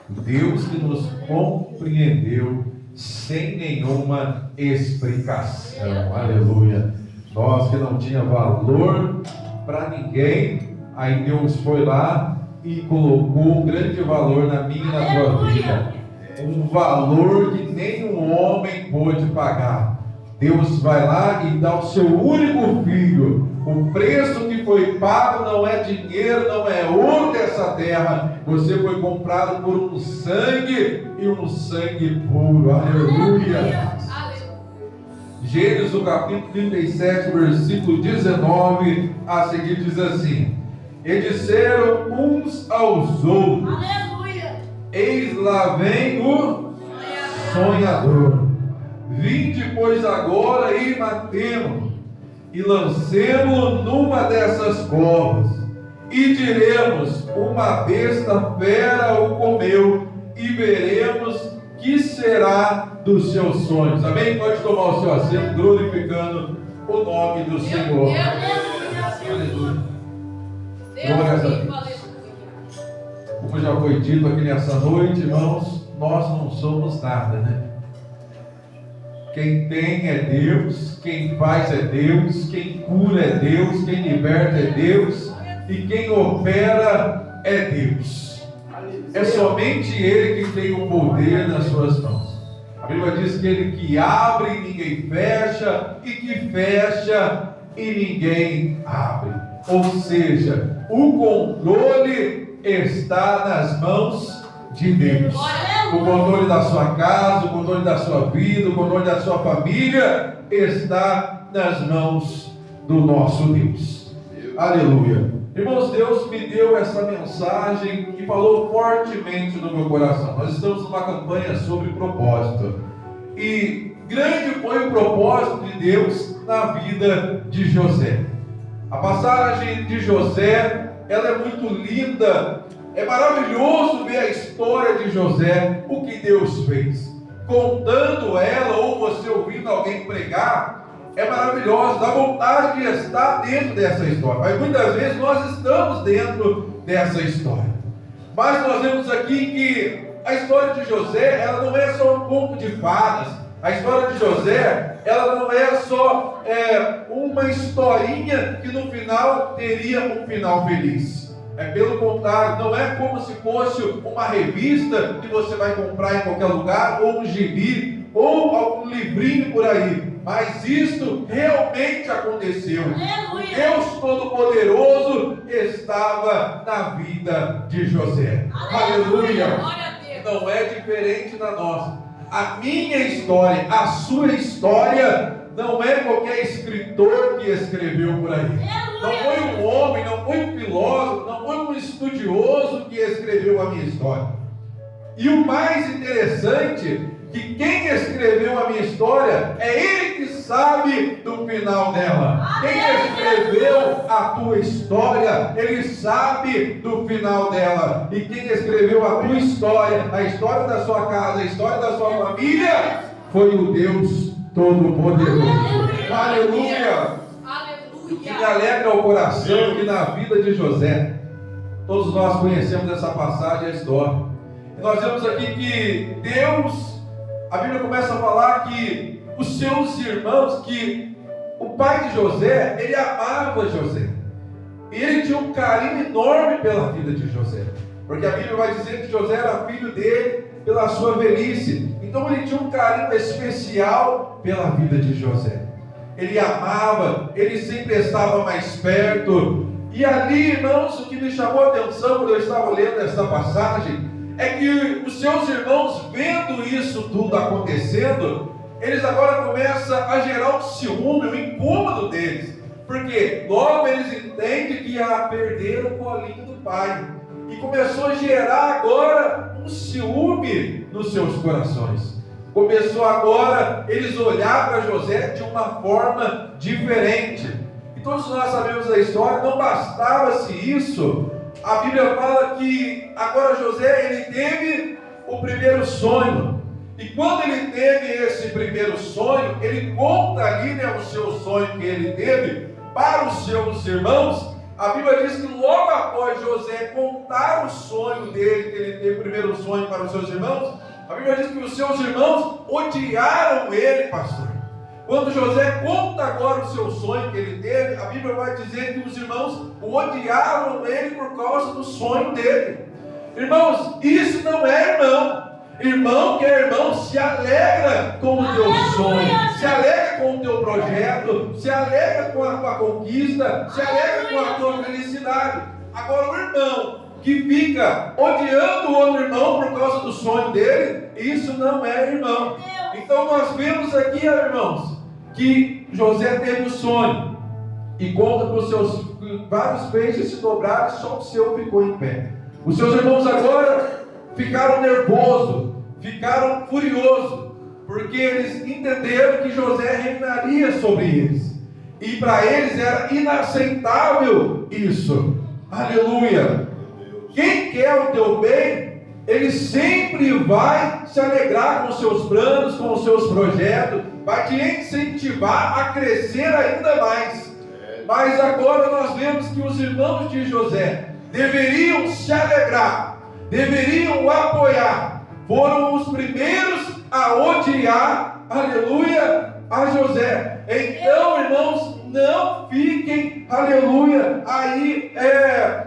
Deus que nos compreendeu sem nenhuma explicação. Aleluia. Nós que não tinha valor para ninguém, aí Deus foi lá e colocou um grande valor na minha e na tua vida. Um valor que nenhum homem pôde pagar. Deus vai lá e dá o seu único filho. O preço que foi pago não é dinheiro, não é ouro dessa terra. Você foi comprado por um sangue, e um sangue puro. Aleluia. Gênesis, o capítulo 37, versículo 19, a seguir diz assim: e disseram uns aos outros: aleluia. Eis lá vem o sonhador. Vinde, pois, agora e matemo-lo, e lancemo-lo numa dessas covas, e diremos: uma besta fera o comeu, e veremos que será dos seus sonhos. Amém? Pode tomar o seu assento, glorificando o nome do Senhor. Aleluia. Glória a Deus. Como já foi dito aqui nessa noite, irmãos, nós não somos nada, né? Quem tem é Deus, quem faz é Deus, quem cura é Deus, quem liberta é Deus, e quem opera é Deus. É somente Ele que tem o poder nas suas mãos. A Bíblia diz que Ele que abre e ninguém fecha, e que fecha e ninguém abre. Ou seja, o controle está nas mãos de Deus. O controle da sua casa, o controle da sua vida, o controle da sua família está nas mãos do nosso Deus. Aleluia. Irmãos, Deus me deu essa mensagem e falou fortemente no meu coração. Nós estamos numa campanha sobre propósito. E grande foi o propósito de Deus na vida de José. A passagem de José, ela é muito linda. É maravilhoso ver a história de José, o que Deus fez. Contando ela, ou você ouvindo alguém pregar, é maravilhoso, dá vontade de estar dentro dessa história. Mas muitas vezes nós estamos dentro dessa história. Mas nós vemos aqui que a história de José, ela não é só um conto de fadas. A história de José, ela não é só uma historinha que no final teria um final feliz. Pelo contrário, não é como se fosse uma revista que você vai comprar em qualquer lugar, ou um gibi, ou algum livrinho por aí. Mas isto realmente aconteceu. Aleluia. Deus Todo-Poderoso estava na vida de José. Aleluia. Aleluia. Não é diferente da nossa. A minha história, a sua história, não é qualquer escritor que escreveu por aí. Não foi um homem, não foi um filósofo, não foi um estudioso que escreveu a minha história. E o mais interessante, que quem escreveu a minha história, é Ele que sabe do final dela. Quem escreveu a tua história, Ele sabe do final dela. E quem escreveu a tua história, a história da sua casa, a história da sua família, foi o Deus Todo-Poderoso. Aleluia! O que me alegra o coração que na vida de José, todos nós conhecemos essa passagem, a história. E nós vemos aqui que Deus, a Bíblia começa a falar que os seus irmãos, que o pai de José, ele amava José. E ele tinha um carinho enorme pela vida de José. Porque a Bíblia vai dizer que José era filho dele pela sua velhice. Então ele tinha um carinho especial pela vida de José. Ele amava, ele sempre estava mais perto. E ali, irmãos, o que me chamou a atenção quando eu estava lendo esta passagem, é que os seus irmãos, vendo isso tudo acontecendo, eles agora começam a gerar um ciúme, um incômodo deles. Porque logo eles entendem que ia perder o colinho do pai. E começou a gerar agora um ciúme nos seus corações. Começou agora eles olhar para José de uma forma diferente. E todos nós sabemos da história, não bastava-se isso. A Bíblia fala que agora José, ele teve o primeiro sonho. E quando ele teve esse primeiro sonho, ele conta ali, o seu sonho que ele teve para os seus irmãos. A Bíblia diz que logo após José contar o sonho dele, que ele teve o primeiro sonho para os seus irmãos, a Bíblia diz que os seus irmãos odiaram ele, pastor. Quando José conta agora o seu sonho que ele teve, a Bíblia vai dizer que os irmãos odiaram ele por causa do sonho dele. Irmãos, isso não é irmão. Irmão que é irmão se alegra com o teu sonho, se alegra com o teu projeto, se alegra com a tua conquista, se alegra com a tua felicidade. Agora o irmão que fica odiando o outro irmão por causa do sonho dele, isso não é irmão. Então nós vemos aqui, irmãos, que José teve o sonho e conta que os seus vários peixes se dobraram e só o seu ficou em pé. Os seus irmãos agora ficaram nervosos, ficaram furiosos, porque eles entenderam que José reinaria sobre eles. E para eles era inaceitável isso. Aleluia! Quem quer o teu bem, ele sempre vai se alegrar com os seus planos, com os seus projetos, vai te incentivar a crescer ainda mais. Mas agora nós vemos que os irmãos de José deveriam se alegrar, deveriam apoiar, foram os primeiros a odiar, aleluia, a José. Então, irmãos, não fiquem, aleluia, aí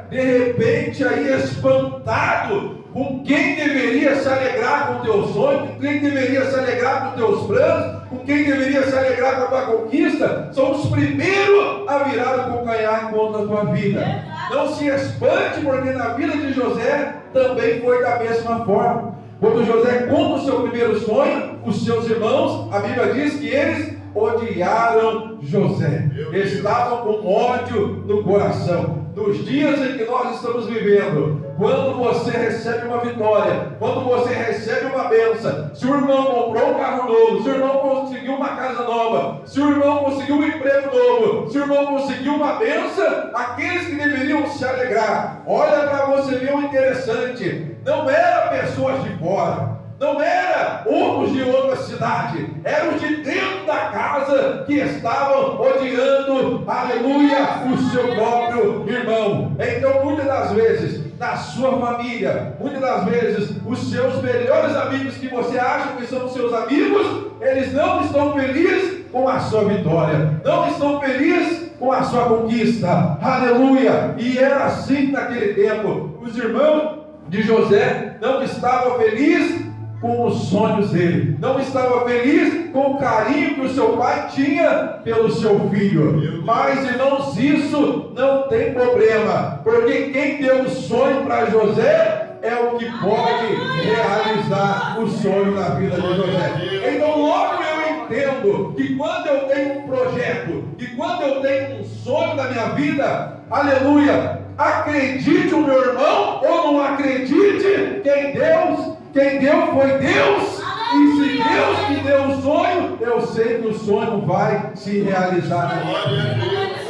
de repente aí espantado com quem deveria se alegrar com o teu sonho, com quem deveria se alegrar com os teus planos, com quem deveria se alegrar com a tua conquista. São os primeiros a virar o calcanhar contra a tua vida. Não se espante, porque na vida de José também foi da mesma forma. Quando José conta o seu primeiro sonho, os seus irmãos, a Bíblia diz que eles odiaram José, estavam com ódio no coração. Nos dias em que nós estamos vivendo, quando você recebe uma vitória, quando você recebe uma bênção, se o irmão comprou um carro novo, se o irmão conseguiu uma casa nova, se o irmão conseguiu um emprego novo, se o irmão conseguiu uma bênção, aqueles que deveriam se alegrar, olha para você ver o interessante, não era pessoas de fora, não era outros de outra cidade, eram os de dentro da casa que estavam odiando, aleluia, o seu próprio irmão. Então, muitas das vezes, na sua família, muitas das vezes, os seus melhores amigos que você acha que são seus amigos, eles não estão felizes com a sua vitória, não estão felizes com a sua conquista, aleluia. E era assim naquele tempo. Os irmãos de José não estavam felizes com os sonhos dele, não estava feliz com o carinho que o seu pai tinha pelo seu filho. Mas, irmãos, isso não tem problema, porque quem deu o sonho para José é o que pode realizar o sonho na vida de José. Então logo eu entendo que quando eu tenho um projeto, que quando eu tenho um sonho na minha vida, aleluia, acredite o meu irmão ou não acredite, quem deu foi Deus. E se Deus te deu o sonho, eu sei que o sonho vai se realizar na minha vida.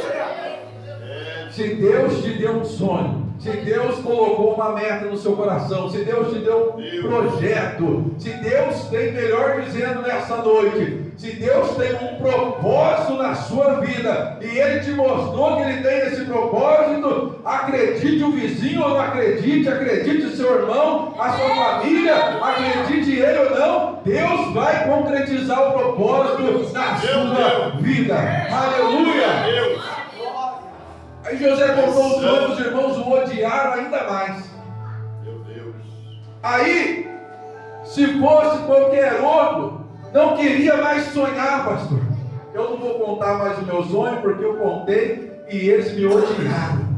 Se Deus te deu um sonho, se Deus colocou uma meta no seu coração, se Deus te deu um projeto, se Deus tem, melhor dizendo nessa noite, se Deus tem um propósito na sua vida, e Ele te mostrou que Ele tem esse propósito, acredite o vizinho ou não acredite, acredite o seu irmão, a sua família, acredite ele ou não, Deus vai concretizar o propósito na sua vida. Aleluia! Aí José contou o sonho, os irmãos o odiaram ainda mais. Meu Deus. Aí, se fosse qualquer outro, não queria mais sonhar, pastor. Eu não vou contar mais o meu sonho, porque eu contei e eles me odiaram.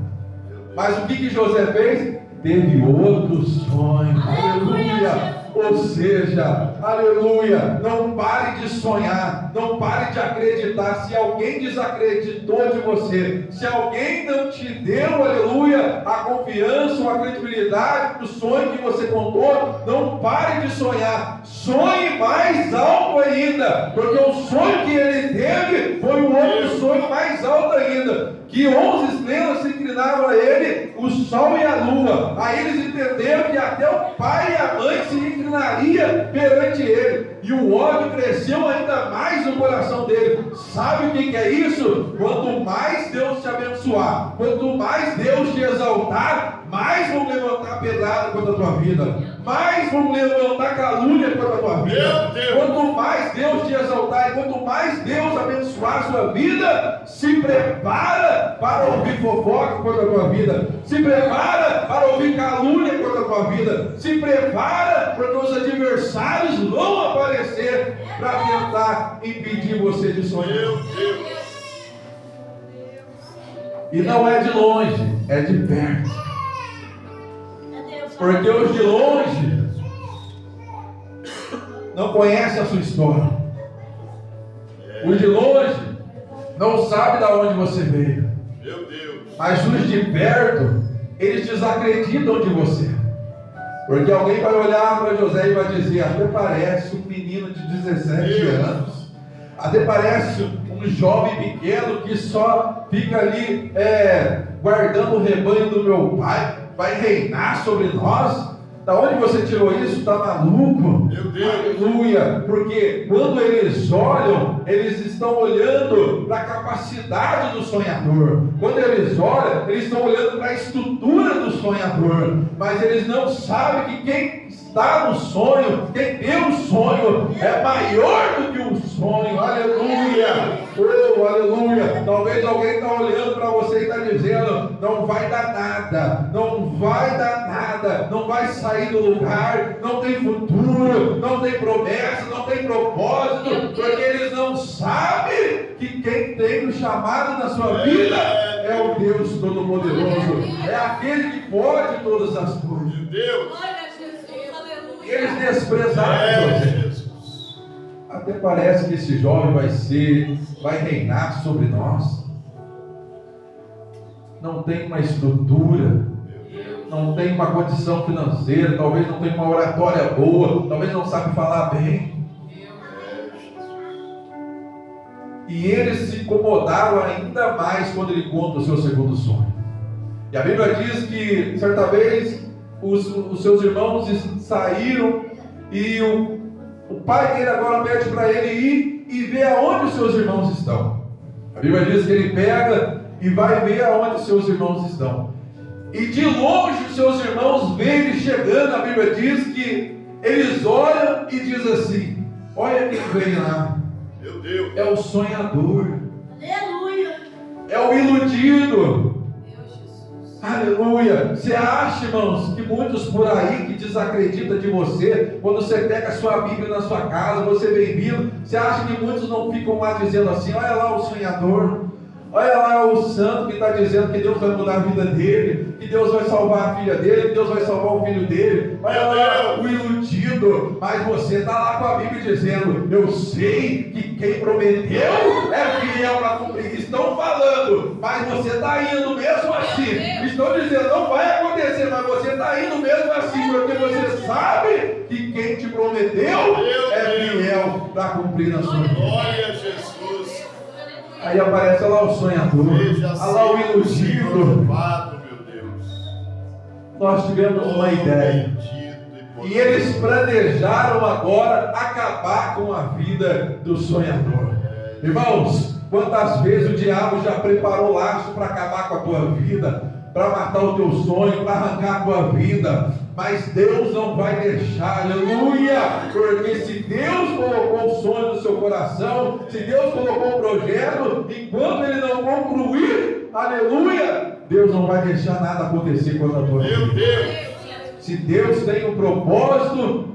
Mas o que José fez? Teve outro sonho. Aleluia! Ou seja, aleluia, não pare de sonhar, não pare de acreditar. Se alguém desacreditou de você, se alguém não te deu, aleluia, a confiança ou a credibilidade do sonho que você contou, não pare de sonhar, sonhe mais alto ainda, porque o sonho que ele teve foi um outro sonho mais alto ainda, que 11 estrelas se inclinavam a ele, o sol e a lua. Aí eles entenderam que até o pai e a mãe se inclinaria perante ele. E o ódio cresceu ainda mais no coração dele. Sabe o que é isso? Quanto mais Deus te abençoar, quanto mais Deus te exaltar, mais vão levantar pedrada contra a tua vida, mais vão levantar calúnia contra a tua vida. Quanto mais Deus te exaltar e quanto mais Deus abençoar a sua vida, se prepara para ouvir fofoca contra a tua vida, se prepara para ouvir calúnia contra a tua vida, se prepara porque os adversários vão aparecer para tentar impedir você de sonhar. E não é de longe, é de perto. Porque os de longe não conhecem a sua história. Os de longe não sabem de onde você veio. Mas os de perto, eles desacreditam de você. Porque alguém vai olhar para José e vai dizer: até parece um menino de 17 anos. Até parece um jovem pequeno que só fica ali guardando o rebanho do meu pai. Vai reinar sobre nós? Da onde você tirou isso? Está maluco? Meu Deus. Aleluia! Porque quando eles olham, eles estão olhando para a capacidade do sonhador. Quando eles olham, eles estão olhando para a estrutura do sonhador. Mas eles não sabem que quem está no sonho, quem deu o sonho, é maior do que o sonho. Aleluia! Oh, aleluia! Talvez alguém está olhando para você e está dizendo: não vai dar nada, não vai dar nada, não vai sair do lugar, não tem futuro, não tem promessa, não tem propósito, porque eles não sabem que quem tem o chamado na sua vida é o Deus Todo-Poderoso, é aquele que pode todas as coisas. Deus. E eles desprezaram você. Até parece que esse jovem vai reinar sobre nós. Não tem uma estrutura, não tem uma condição financeira, talvez não tenha uma oratória boa, talvez não sabe falar bem. E eles se incomodaram ainda mais quando ele conta o seu segundo sonho. E a Bíblia diz que certa vez os seus irmãos saíram e o pai dele agora pede para ele ir e ver aonde os seus irmãos estão. A Bíblia diz que ele pega e vai ver aonde os seus irmãos estão. E de longe os seus irmãos veem ele chegando. A Bíblia diz que eles olham e diz assim: olha quem vem lá. Meu Deus. É o sonhador. Aleluia. É o iludido. Aleluia! Você acha, irmãos, que muitos por aí que desacreditam de você, quando você pega a sua Bíblia na sua casa, você vem vindo, você acha que muitos não ficam lá dizendo assim: olha lá o sonhador, olha lá o santo que está dizendo que Deus vai mudar a vida dele, que Deus vai salvar a filha dele, que Deus vai salvar o filho dele, olha lá o iludido. Mas você está lá com a Bíblia dizendo: eu sei que quem prometeu é fiel para cumprir. Estão falando, mas você está indo mesmo assim. Estão dizendo: não vai acontecer, mas você está indo mesmo assim, porque você sabe que quem te prometeu é fiel para cumprir na sua vida. Glória a Jesus. Aí aparece lá o sonhador, olha lá o iludido. Nós tivemos uma ideia. E eles planejaram agora acabar com a vida do sonhador. Irmãos, quantas vezes o diabo já preparou laço para acabar com a tua vida, para matar o teu sonho, para arrancar a tua vida, mas Deus não vai deixar, aleluia, porque se Deus colocou o sonho no seu coração, se Deus colocou o projeto, enquanto Ele não concluir, aleluia, Deus não vai deixar nada acontecer contra a tua vida. Se Deus tem um propósito,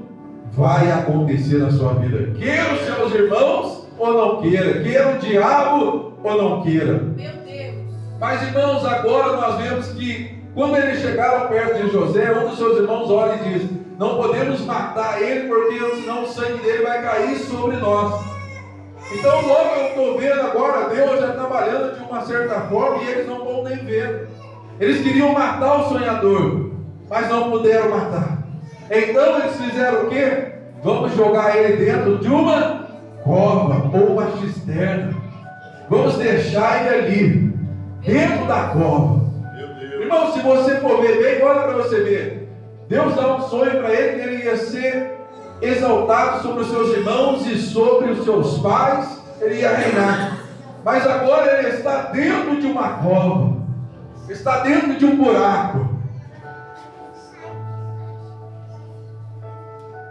vai acontecer na sua vida, queira os seus irmãos ou não queira o diabo ou não queira. Mas, irmãos, agora nós vemos que quando eles chegaram perto de José, um dos seus irmãos olha e diz: não podemos matar ele, porque senão o sangue dele vai cair sobre nós. Então logo eu estou vendo agora Deus já trabalhando de uma certa forma, e eles não vão nem ver. Eles queriam matar o sonhador, mas não puderam matar. Então eles fizeram o quê? Vamos jogar ele dentro de uma cova ou uma cisterna. Vamos deixar ele ali, dentro da cova. Irmão, se você for ver bem, olha para você ver. Deus dá um sonho para ele que ele ia exaltado sobre os seus irmãos e sobre os seus pais, ele ia reinar. Mas agora ele está dentro de uma cova, está dentro de um buraco.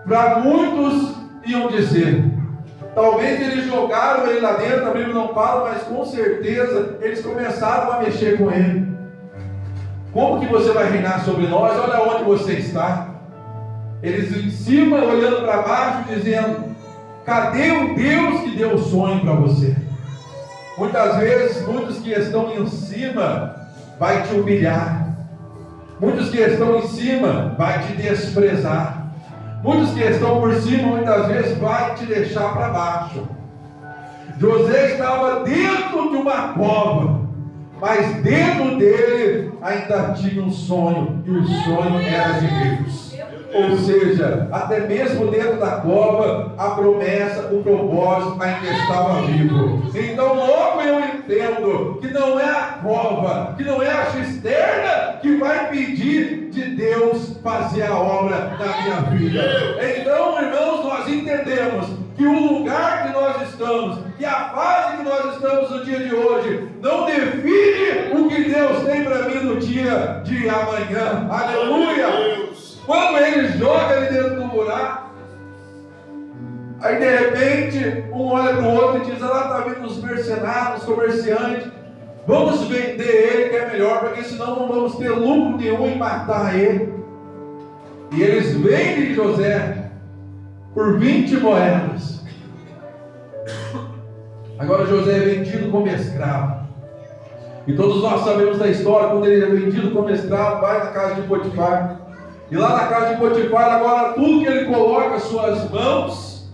Para muitos iam dizer, talvez eles jogaram ele lá dentro, a Bíblia não fala, mas com certeza eles começaram a mexer com ele. Como que você vai reinar sobre nós? Olha onde você está. Eles em cima, olhando para baixo, dizendo, cadê o Deus que deu o sonho para você? Muitas vezes, muitos que estão em cima vai te humilhar. Muitos que estão em cima vai te desprezar. Muitos que estão por cima, muitas vezes, vai te deixar para baixo. José estava dentro de uma cova, mas dentro dele ainda tinha um sonho, e o sonho era de Deus. Ou seja, até mesmo dentro da cova, a promessa, o propósito ainda estava vivo. Então logo eu entendo que não é a cova, que não é a cisterna que vai pedir de Deus fazer a obra na minha vida. Então, irmãos, nós entendemos que o lugar que nós estamos, que a fase que nós estamos no dia de hoje, não define o que Deus tem para mim no dia de amanhã. Aleluia! Quando ele joga ele dentro do buraco, aí de repente um olha para o outro e diz, lá está vindo os mercenários, os comerciantes, vamos vender ele que é melhor, porque senão não vamos ter lucro nenhum em matar ele. E eles vendem José por 20 moedas. Agora José é vendido como escravo. E todos nós sabemos da história, quando ele é vendido como escravo, vai na casa de Potifar. E lá na casa de Potifar, agora tudo que ele coloca as suas mãos,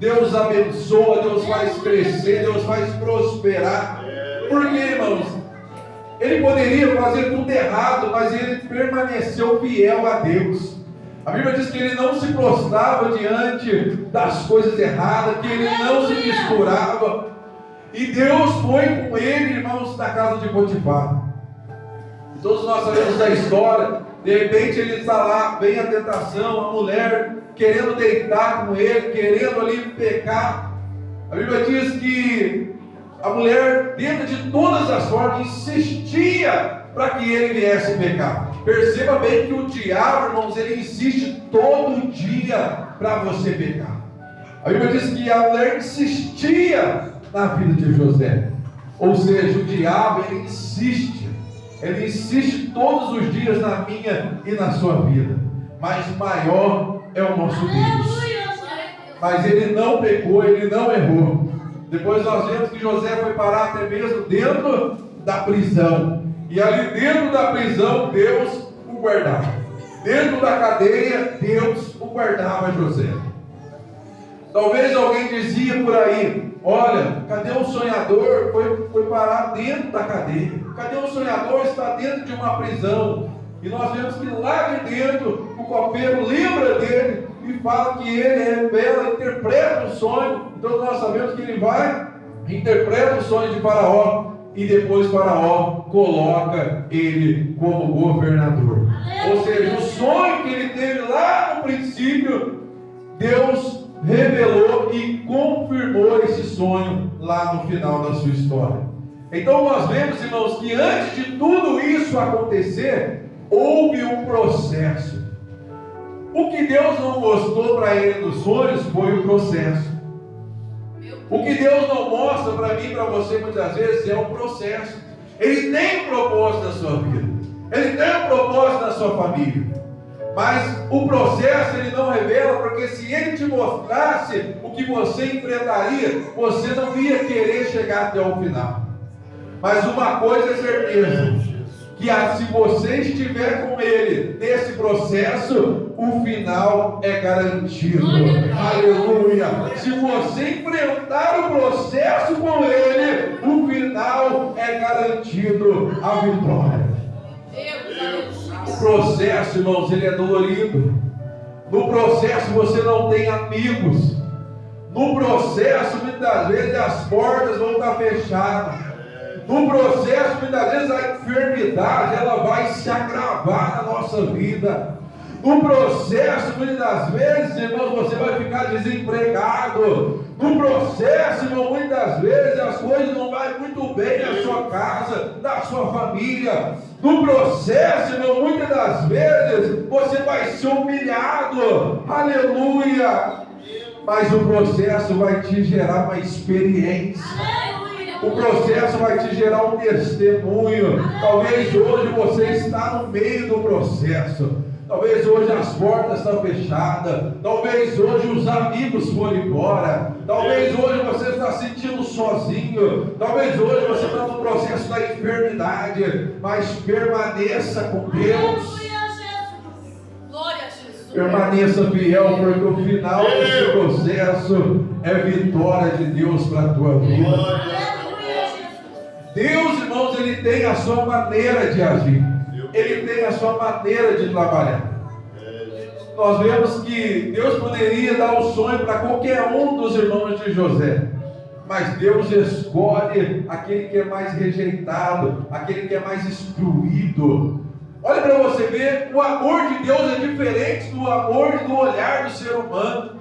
Deus abençoa, Deus faz crescer, Deus faz prosperar. Por quê, irmãos? Ele poderia fazer tudo errado, mas ele permaneceu fiel a Deus. A Bíblia diz que ele não se prostrava diante das coisas erradas, que ele não se misturava. E Deus foi com ele, irmãos, na casa de Potifar. E todos nós sabemos da história. De repente ele está lá, vem a tentação, a mulher querendo deitar com ele, querendo ali pecar. A Bíblia diz que a mulher, dentro de todas as formas, insistia para que ele viesse pecar. Perceba bem que o diabo, irmãos, ele insiste todo dia para você pecar. A Bíblia diz que a mulher insistia na vida de José. Ou seja, o diabo, ele insiste todos os dias na minha e na sua vida. Mas maior é o nosso Deus. Mas ele não pecou, ele não errou. Depois nós vemos que José foi parar até mesmo dentro da prisão. E ali dentro da prisão, Deus o guardava. Dentro da cadeia, Deus o guardava, José. Talvez alguém dizia por aí, olha, cadê o sonhador? Foi parar dentro da cadeia. Cadê o sonhador? Está dentro de uma prisão. E nós vemos que lá de dentro, o copeiro lembra dele e fala que ele revela, interpreta o sonho. Então nós sabemos que ele vai, interpreta o sonho de Faraó. E depois Faraó coloca ele como governador. Ou seja, o sonho que ele teve lá no princípio, Deus revelou e confirmou esse sonho lá no final da sua história. Então nós vemos, irmãos, que antes de tudo isso acontecer, houve um processo. O que Deus não mostrou para ele nos sonhos foi o processo. O que Deus não mostra para mim e para você muitas vezes é o processo. Ele tem um propósito na sua vida, ele tem um propósito na sua família. Mas o processo ele não revela, porque se ele te mostrasse o que você enfrentaria, você não ia querer chegar até o final. Mas uma coisa é certeza, que se você estiver com ele nesse processo, o final é garantido. Aleluia! Se você enfrentar o processo com ele, o final é garantido a vitória. O processo, irmãos, ele é dolorido. No processo você não tem amigos. No processo, muitas vezes as portas vão estar fechadas. No processo, muitas vezes a enfermidade ela vai se agravar na nossa vida. No processo, muitas das vezes, irmãos, você vai ficar desempregado. No processo, irmão, muitas das vezes as coisas não vão muito bem na sua casa, na sua família. No processo, irmão, muitas das vezes você vai ser humilhado. Aleluia! Mas o processo vai te gerar uma experiência. O processo vai te gerar um testemunho. Talvez hoje você está no meio do processo. Talvez hoje as portas estão fechadas. Talvez hoje os amigos foram embora. Talvez hoje você está se sentindo sozinho. Talvez hoje você está no processo da enfermidade. Mas permaneça com Deus. Permaneça fiel, porque o final desse processo é vitória de Deus para a tua vida. Deus, irmãos, Ele tem a sua maneira de agir. Ele tem a sua maneira de trabalhar. Nós vemos que Deus poderia dar o sonho para qualquer um dos irmãos de José. Mas Deus escolhe aquele que é mais rejeitado, aquele que é mais excluído. Olha para você ver, o amor de Deus é diferente do amor e do olhar do ser humano.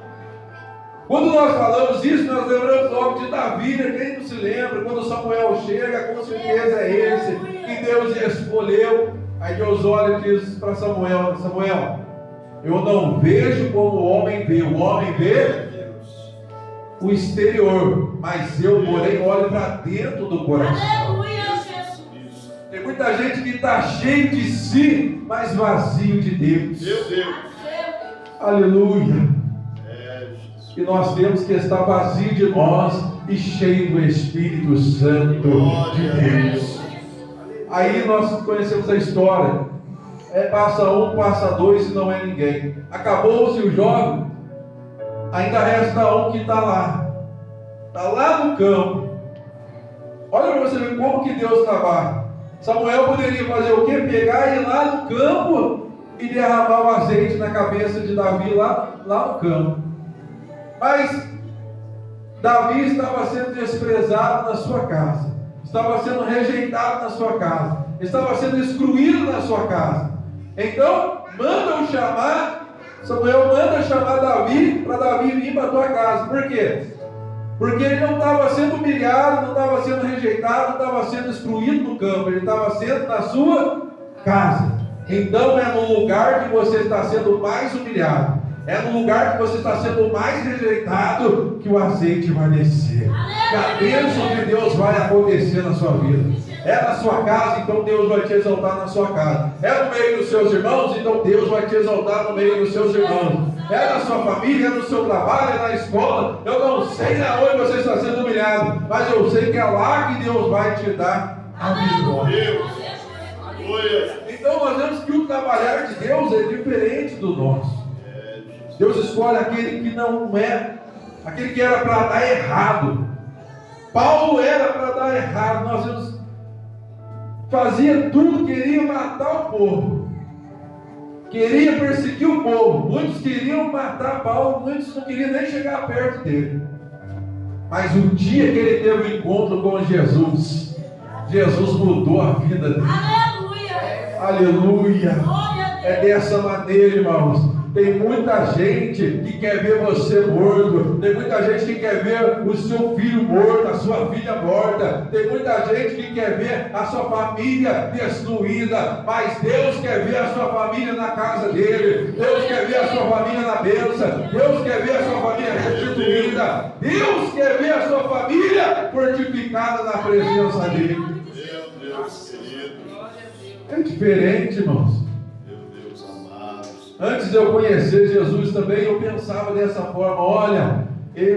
Quando nós falamos isso, nós lembramos logo de Davi, né? Quem não se lembra? Quando Samuel chega, com certeza é esse que Deus escolheu. Aí Deus olha e diz para Samuel: Samuel, eu não vejo como o homem vê o exterior, mas eu, porém, olho para dentro do coração. Tem muita gente que está cheio de si, mas vazio de Deus. Meu Deus. Aleluia. E nós temos que estar vazio de nós e cheio do Espírito Santo de Deus. Aí nós conhecemos a história. Passa um, passa dois e não é ninguém. Acabou-se o jogo. Ainda resta um que está lá. Está lá no campo. Olha para você ver como que Deus trabalha. Samuel poderia fazer o quê? Pegar e ir lá no campo e derramar o azeite na cabeça de Davi lá no campo. Mas Davi estava sendo desprezado na sua casa, estava sendo rejeitado na sua casa, estava sendo excluído na sua casa. Então, Samuel manda chamar Davi, para Davi vir para a tua casa. Por quê? Porque ele não estava sendo humilhado, não estava sendo rejeitado, não estava sendo excluído do campo, ele estava sendo na sua casa. Então é no lugar que você está sendo mais humilhado, é no lugar que você está sendo mais rejeitado, que o azeite vai descer, que a bênção de Deus vai acontecer na sua vida. É na sua casa, então Deus vai te exaltar na sua casa. É no meio dos seus irmãos, então Deus vai te exaltar no meio dos seus irmãos. É na sua família, é no seu trabalho, é na escola. Eu não sei aonde você está sendo humilhado, mas eu sei que é lá que Deus vai te dar a vitória. Então nós vemos que o trabalhar de Deus é diferente do nosso. Deus escolhe aquele que não é, aquele que era para dar errado. Paulo era para dar errado. Nós vemos, fazia tudo, queria matar o povo, queria perseguir o povo. Muitos queriam matar Paulo, muitos não queriam nem chegar perto dele. Mas o dia que ele teve um encontro com Jesus, Jesus mudou a vida dele. Aleluia! Aleluia! É dessa maneira, irmãos. Tem muita gente que quer ver você morto. Tem muita gente que quer ver o seu filho morto, a sua filha morta. Tem muita gente que quer ver a sua família destruída. Mas Deus quer ver a sua família na casa dele. Deus quer ver a sua família na bênção. Deus quer ver a sua família restituída. Deus quer ver a sua família fortificada na presença dele. Meu Deus querido. É diferente, irmãos. Antes de eu conhecer Jesus também, eu pensava dessa forma: olha,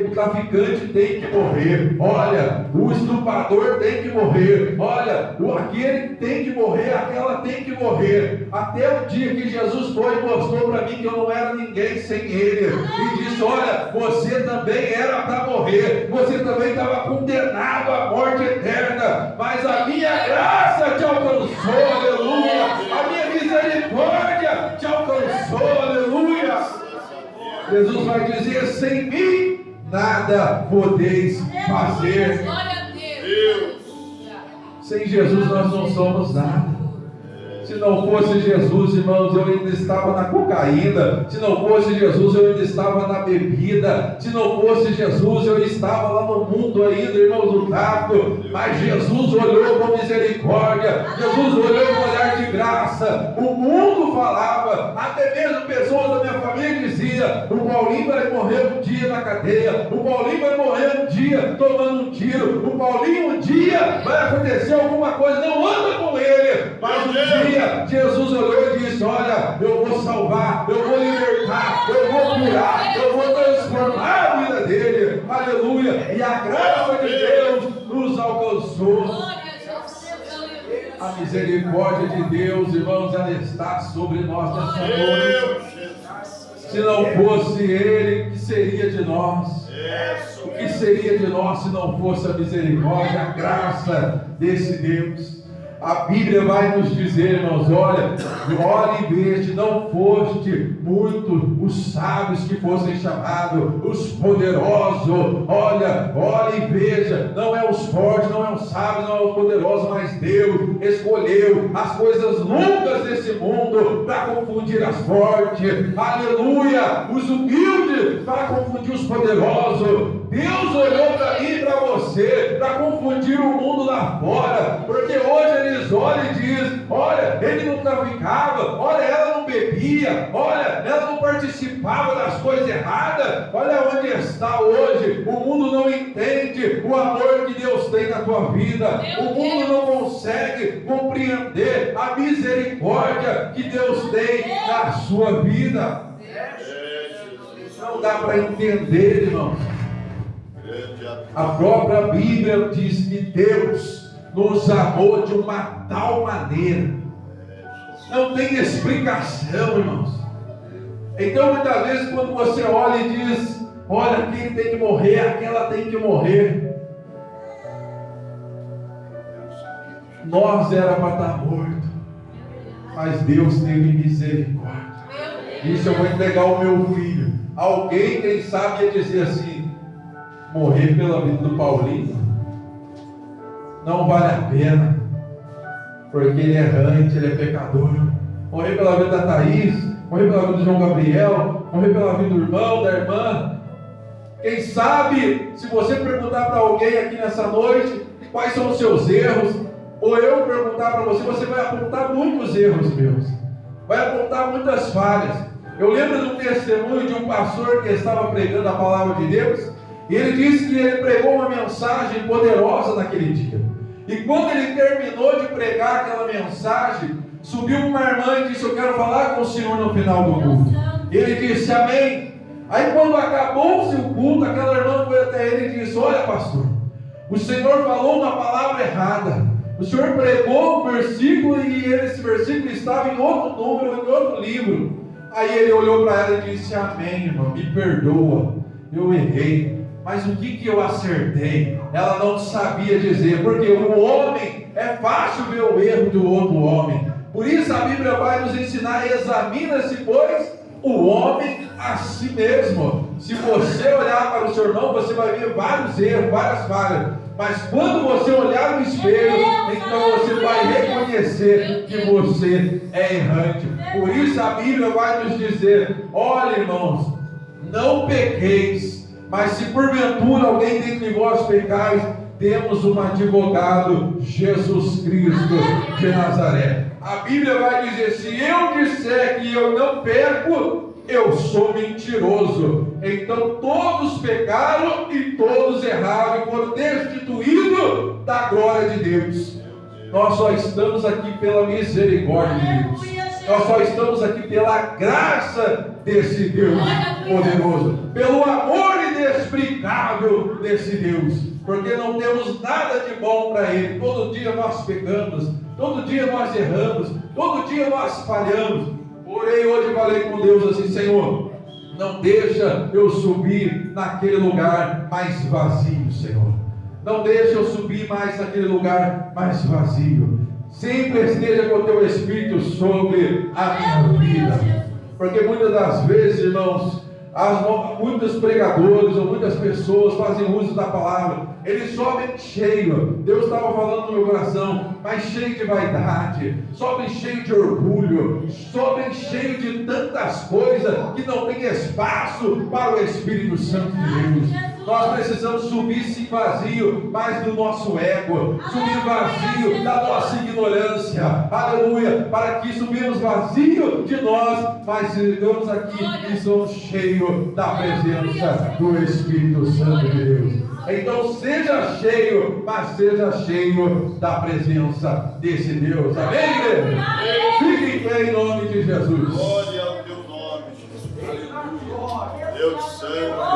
o traficante tem que morrer, olha, o estuprador tem que morrer, olha, aquele tem que morrer, aquela tem que morrer. Até o dia que Jesus foi e mostrou para mim que eu não era ninguém sem Ele, e disse: olha, você também era para morrer, você também estava condenado à morte eterna, mas a minha graça te alcançou, aleluia, a minha misericórdia te alcançou, aleluia. Jesus vai dizer: sem mim nada podeis fazer. Glória a Deus. Sem Jesus nós não somos nada. Se não fosse Jesus, irmãos, eu ainda estava na cocaína. Se não fosse Jesus, eu ainda estava na bebida. Se não fosse Jesus, eu estava lá no mundo ainda, irmãos, do tráfico. Mas Jesus olhou com misericórdia. Jesus olhou com olhar de graça. O mundo falava, até mesmo pessoas da minha família diziam: o Paulinho vai morrer um dia na cadeia. O Paulinho vai morrer um dia tomando um tiro. O Paulinho um dia vai acontecer alguma coisa. Não anda com ele. Mas um dia Jesus olhou e disse: olha, eu vou salvar, eu vou libertar, eu vou curar, eu vou transformar a vida dele. Aleluia. E a graça de Deus nos alcançou. A misericórdia de Deus, irmãos, ela está sobre nós nessa noite. Se não fosse Ele, o que seria de nós? O que seria de nós se não fosse a misericórdia, a graça desse Deus? A Bíblia vai nos dizer, irmãos, olha e veja, não foste muito os sábios que fossem chamados, os poderosos. Olha e veja, não é os fortes, não é os sábios, não é os poderosos, mas Deus escolheu as coisas loucas desse mundo para confundir as fortes. Aleluia! Os humildes para confundir os poderosos. Deus olhou para mim e para você para confundir o mundo lá fora, porque hoje eles olham e dizem: olha, ele não traficava, olha, ela não bebia, olha, ela não participava das coisas erradas. Olha onde está hoje. O mundo não entende o amor que Deus tem na tua vida. O mundo não consegue compreender a misericórdia que Deus tem na sua vida. Não dá para entender, irmãos. A própria Bíblia diz que Deus nos amou de uma tal maneira. Não tem explicação, irmãos. Então muitas vezes quando você olha e diz: olha, aquele tem que morrer, aquela tem que morrer. Nós era para estar morto, mas Deus teve misericórdia. Isso eu vou entregar o meu filho. Alguém, quem sabe, ia dizer assim: morrer pela vida do Paulinho não vale a pena, porque ele é errante, ele é pecador. Morrer pela vida da Thaís, morrer pela vida do João Gabriel, morrer pela vida do irmão, da irmã. Quem sabe, se você perguntar para alguém aqui nessa noite quais são os seus erros, ou eu perguntar para você, você vai apontar muitos erros meus, vai apontar muitas falhas. Eu lembro de um testemunho de um pastor que estava pregando a palavra de Deus, e ele disse que ele pregou uma mensagem poderosa naquele dia. E quando ele terminou de pregar aquela mensagem, subiu uma irmã e disse: eu quero falar com o Senhor no final do culto. Ele disse: amém. Aí quando acabou-se o culto, aquela irmã foi até ele e disse: olha, pastor, o Senhor falou uma palavra errada. O Senhor pregou um versículo e esse versículo estava em outro número, em outro livro. Aí ele olhou para ela e disse: amém, irmã, me perdoa, eu errei. Mas o que eu acertei? Ela não sabia dizer, porque o homem, é fácil ver o erro do outro homem. Por isso a Bíblia vai nos ensinar: examina-se, pois, o homem a si mesmo. Se você olhar para o seu irmão, você vai ver vários erros, várias falhas. Mas quando você olhar no espelho, então você vai reconhecer que você é errante. Por isso a Bíblia vai nos dizer: olha, irmãos, não pequeis. Mas se porventura alguém dentre de vós pecais, temos um advogado, Jesus Cristo de Nazaré. A Bíblia vai dizer: se eu disser que eu não peco, eu sou mentiroso. Então todos pecaram e todos erraram e foram destituídos da glória de Deus. Nós só estamos aqui pela misericórdia de Deus. Nós só estamos aqui pela graça desse Deus poderoso, pelo amor inexplicável desse Deus, porque não temos nada de bom para Ele. Todo dia nós pecamos, todo dia nós erramos, todo dia nós falhamos. Porém hoje falei com Deus assim: Senhor, não deixa eu subir naquele lugar mais vazio, Senhor. Não deixa eu subir mais naquele lugar mais vazio. Sempre esteja com o teu Espírito sobre a minha vida. Porque muitas das vezes, irmãos, Muitos pregadores ou muitas pessoas fazem uso da palavra, eles sobem cheio. Deus estava falando no meu coração, mas cheio de vaidade, sobem cheio de orgulho, sobem cheio de tantas coisas que não tem espaço para o Espírito Santo de Deus. Nós precisamos subir sim vazio, mas do nosso ego, subir vazio da nossa ignorância, aleluia, para que subimos vazio de nós, mas chegamos aqui e somos cheios da presença do Espírito Santo de Deus. Então seja cheio, mas seja cheio da presença desse Deus. Amém, igreja? Fique em pé em nome de Jesus.